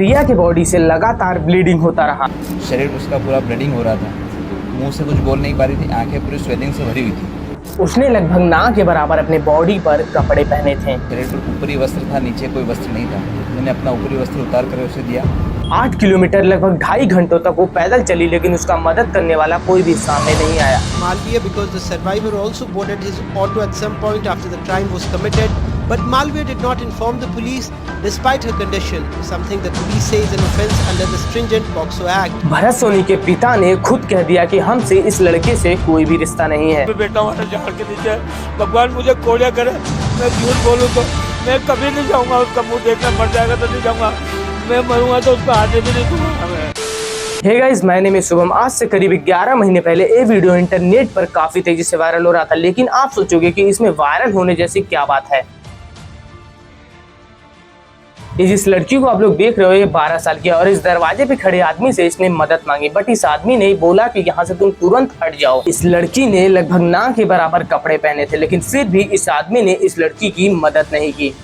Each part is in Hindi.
प्रिया की बॉडी से लगातार ब्लीडिंग होता रहा। शरीर उसका पूरा ब्लीडिंग हो रहा था, मुंह से कुछ बोल नहीं पा रही थी, आंखें पूरी स्वेलिंग से भरी हुई थी। उसने लगभग नाक के बराबर अपने बॉडी पर कपड़े पहने थे। शरीर पर ऊपरी वस्त्र था, नीचे कोई वस्त्र नहीं था। मैंने अपना ऊपरी वस्त्र उतार कर उसे दिया। 8 किलोमीटर लगभग 2.5 घंटों तक वो पैदल चली, लेकिन उसका मदद करने वाला कोई भी सामने नहीं आया। Malviya, because the survivor also boarded his auto at some point after the crime was committed, but Malviya did not inform the police despite her condition, something the police say is an offence under the stringent POCSO Act. Bharat Soni के पिता ने खुद कह दिया कि हमसे इस लड़के से कोई भी रिश्ता नहीं है। मैं बेटा हमारा झाड़ के नीचे, भगवान मुझे कोड़िया करे। मैं झूठ बोलूं तो मैं कभी नहीं जाऊंगा, उसका मुंह देखना, मर जाएगा तो नहीं जाऊंगा। मैं मरूंगा तो उसको आने भी नहीं दूंगा मैं। Hey guys, my name is Shubham. आज से करीब 11 महीने पहले ये वीडियो इंटरनेट पर काफी तेजी से वायरल हो रहा था, लेकिन आप सोचोगे कि इसमें वायरल होने जैसी क्या बात है। ये जिस लड़की को आप लोग देख रहे हो, ये 12 साल की है और इस दरवाजे पे खड़े आदमी से इसने मदद मांगी, बट इस आदमी ने बोला कि यहाँ से तुम तुरंत हट जाओ। इस लड़की ने लगभग नाक के बराबर कपड़े पहने थे, लेकिन फिर भी इस आदमी ने इस लड़की की मदद नहीं की।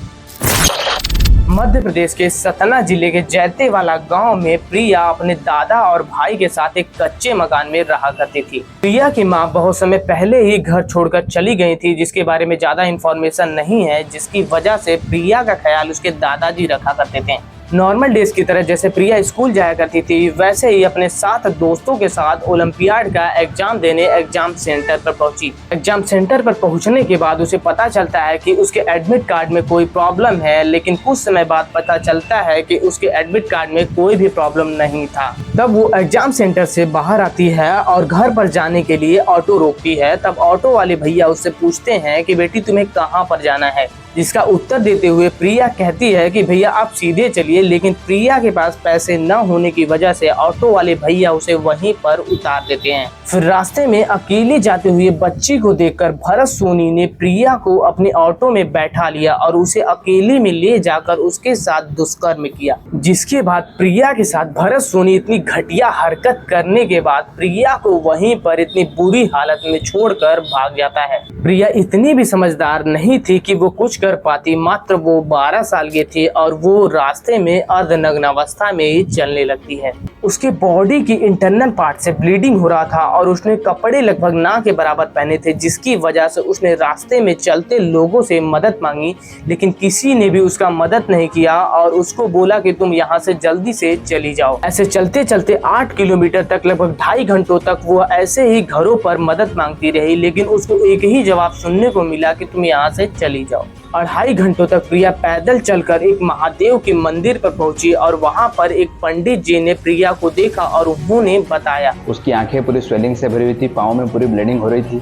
मध्य प्रदेश के सतना जिले के जैतेवाला गांव में प्रिया अपने दादा और भाई के साथ एक कच्चे मकान में रहा करती थी। प्रिया की मां बहुत समय पहले ही घर छोड़कर चली गई थी, जिसके बारे में ज्यादा इन्फॉर्मेशन नहीं है, जिसकी वजह से प्रिया का ख्याल उसके दादाजी रखा करते थे। नॉर्मल डेज की तरह जैसे प्रिया स्कूल जाया करती थी, वैसे ही अपने 7 दोस्तों के साथ ओलंपियाड का एग्जाम देने एग्जाम सेंटर पर पहुंची। एग्जाम सेंटर पर पहुंचने के बाद उसे पता चलता है कि उसके एडमिट कार्ड में कोई प्रॉब्लम है, लेकिन कुछ समय बाद पता चलता है कि उसके एडमिट कार्ड में कोई भी प्रॉब्लम नहीं था। तब वो एग्जाम सेंटर से बाहर आती है और घर पर जाने के लिए ऑटो रोकती है। तब ऑटो वाले भैया उससे पूछते हैं कि बेटी तुम्हें कहाँ पर जाना है, जिसका उत्तर देते हुए प्रिया कहती है कि भैया आप सीधे चलिए, लेकिन प्रिया के पास पैसे न होने की वजह से ऑटो वाले भैया उसे वहीं पर उतार देते हैं। फिर रास्ते में अकेले जाते हुए बच्ची को देखकर भरत सोनी ने प्रिया को अपने ऑटो में बैठा लिया और उसे अकेले में ले जाकर उसके साथ दुष्कर्म किया। जिसके बाद प्रिया के साथ भरत सोनी इतनी घटिया हरकत करने के बाद प्रिया को वहीं पर इतनी बुरी हालत में छोड़कर भाग जाता है। प्रिया इतनी भी समझदार नहीं थी कि वो कुछ कर पाती, मात्र वो 12 साल की थी और वो रास्ते में अर्धनग्न अवस्था में ही चलने लगती है। उसके बॉडी की इंटरनल पार्ट से ब्लीडिंग हो रहा था और उसने कपड़े लगभग नाक के बराबर पहने थे, जिसकी वजह से उसने रास्ते में चलते लोगों से मदद मांगी, लेकिन किसी ने भी उसका मदद नहीं किया और उसको बोला कि तुम यहाँ से जल्दी से चली जाओ। ऐसे चलते चलते 8 किलोमीटर तक लगभग 2.5 घंटों तक वो ऐसे ही घरों पर मदद मांगती रही, लेकिन उसको एक ही जवाब सुनने को मिला कि तुम यहाँ से चली जाओ। 2.5 घंटों तक प्रिया पैदल चलकर एक महादेव के मंदिर पर पहुंची और वहां पर एक पंडित जी ने प्रिया को देखा और उन्होंने बताया। उसकी आंखें पूरी स्वेलिंग से भरी हुई थी, पाँव में पूरी ब्लीडिंग हो रही थी,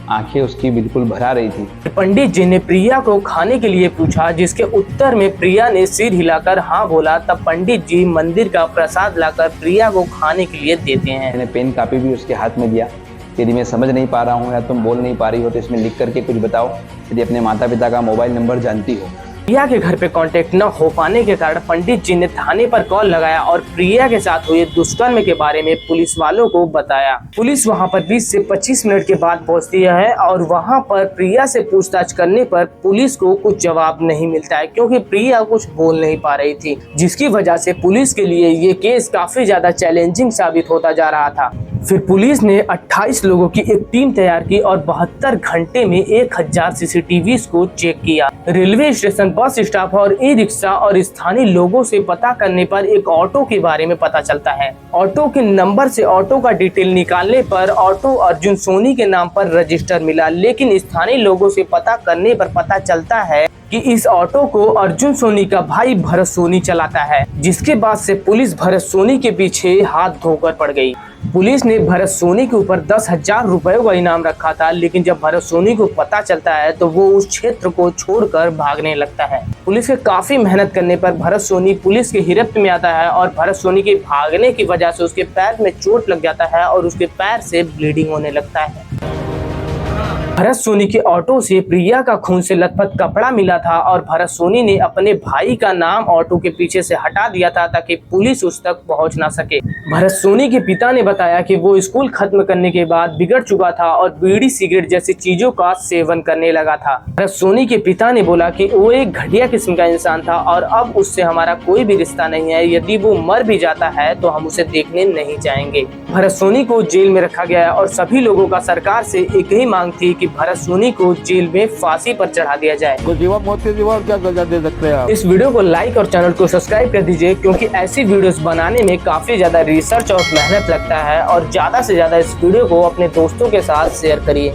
आंखें उसकी बिल्कुल भरा रही थी। पंडित जी ने प्रिया को खाने के लिए पूछा, जिसके उत्तर में प्रिया ने सिर हिलाकर हाँ बोला। तब पंडित जी मंदिर का प्रसाद लाकर प्रिया को खाने के लिए देते हैं। मैंने पेन कापी भी उसके हाथ में दिया, यदि मैं समझ नहीं पा रहा हूँ या तुम बोल नहीं पा रही हो तो इसमें लिख करके कुछ बताओ, यदि अपने माता पिता का मोबाइल नंबर जानती हो। प्रिया के घर पे कांटेक्ट न हो पाने के कारण पंडित जी ने थाने पर कॉल लगाया और प्रिया के साथ हुए दुष्कर्म के बारे में पुलिस वालों को बताया। पुलिस वहां पर 20 से 25 मिनट के बाद पहुंचती है और वहां पर प्रिया से पूछताछ करने पर पुलिस को कुछ जवाब नहीं मिलता है, क्योंकि प्रिया कुछ बोल नहीं पा रही थी, जिसकी वजह से पुलिस के लिए ये केस काफी ज्यादा चैलेंजिंग साबित होता जा रहा था। फिर पुलिस ने 28 लोगों की एक टीम तैयार की और 72 घंटे में 1000 CCTVs को चेक किया। रेलवे स्टेशन, बस स्टॉप और ई रिक्शा और स्थानीय लोगों से पता करने पर एक ऑटो के बारे में पता चलता है। ऑटो के नंबर से ऑटो का डिटेल निकालने पर ऑटो अर्जुन सोनी के नाम पर रजिस्टर मिला, लेकिन स्थानीय लोगों से पता करने पर पता चलता है कि इस ऑटो को अर्जुन सोनी का भाई भरत सोनी चलाता है। जिसके बाद से पुलिस भरत सोनी के पीछे हाथ धोकर पड़ गई। पुलिस ने भरत सोनी के ऊपर 10,000 रुपयों का इनाम रखा था, लेकिन जब भरत सोनी को पता चलता है तो वो उस क्षेत्र को छोड़कर भागने लगता है। पुलिस के काफी मेहनत करने पर भरत सोनी पुलिस के गिरफ्त में आता है और भरत सोनी के भागने की वजह से उसके पैर में चोट लग जाता है और उसके पैर से ब्लीडिंग होने लगता है। भरत सोनी के ऑटो से प्रिया का खून से लथपथ कपड़ा मिला था और भरत सोनी ने अपने भाई का नाम ऑटो के पीछे से हटा दिया था ताकि पुलिस उस तक पहुंच ना सके। भरत सोनी के पिता ने बताया कि वो स्कूल खत्म करने के बाद बिगड़ चुका था और बीड़ी सिगरेट जैसी चीजों का सेवन करने लगा था। भरत सोनी के पिता ने बोला कि वो एक घटिया किस्म का इंसान था और अब उससे हमारा कोई भी रिश्ता नहीं है। यदि वो मर भी जाता है तो हम उसे देखने नहीं जाएंगे। भरत सोनी को जेल में रखा गया और सभी लोगों का सरकार से एक ही मांग थी कि भरत सोनी को जेल में फांसी पर चढ़ा दिया जाए। तो जीवा मौत के जीवा क्या सजा दे सकते हैं आप? इस वीडियो को लाइक और चैनल को सब्सक्राइब कर दीजिए क्योंकि ऐसी वीडियोस बनाने में काफी ज्यादा रिसर्च और मेहनत लगता है और ज्यादा से ज्यादा इस वीडियो को अपने दोस्तों के साथ शेयर करिए।